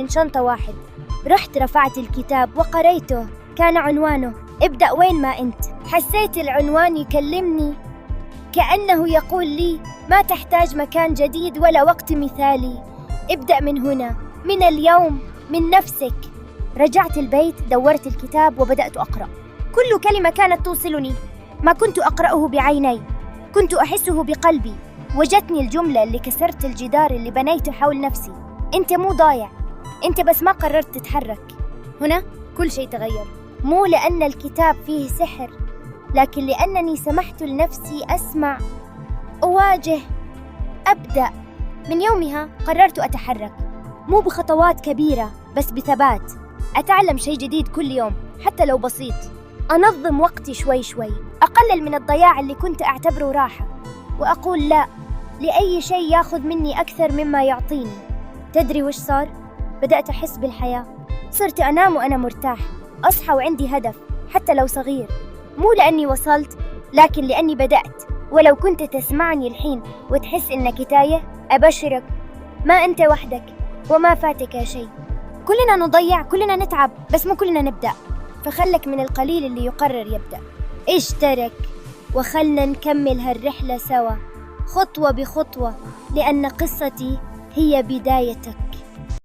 من شنطة واحد. رحت رفعت الكتاب وقريته. كان عنوانه ابدأ وين ما أنت. حسيت العنوان يكلمني، كأنه يقول لي ما تحتاج مكان جديد ولا وقت مثالي. ابدأ من هنا، من اليوم، من نفسك. رجعت البيت، دورت الكتاب وبدأت أقرأ. كل كلمة كانت توصلني. ما كنت أقرأه بعيني، كنت أحسه بقلبي. وجتني الجملة اللي كسرت الجدار اللي بنيته حول نفسي. أنت مو ضايع، أنت بس ما قررت تتحرك. هنا كل شيء تغير، مو لأن الكتاب فيه سحر، لكن لأنني سمحت لنفسي أسمع، أواجه، أبدأ. من يومها قررت أتحرك، مو بخطوات كبيرة بس بثبات. أتعلم شيء جديد كل يوم حتى لو بسيط. أنظم وقتي شوي شوي، أقلل من الضياع اللي كنت أعتبره راحة، وأقول لا لأي شيء ياخذ مني أكثر مما يعطيني. تدري وش صار؟ بدأت أحس بالحياة. صرت أنام وأنا مرتاح، أصحى وعندي هدف حتى لو صغير. مو لأني وصلت، لكن لأني بدأت. ولو كنت تسمعني الحين وتحس إنك تايه، أبشرك ما أنت وحدك وما فاتك شيء. كلنا نضيع، كلنا نتعب، بس مو كلنا نبدأ. فخلك من القليل اللي يقرر يبدأ. اشترك وخلنا نكمل هالرحلة سوا، خطوة بخطوة، لأن قصتي هي بدايتك.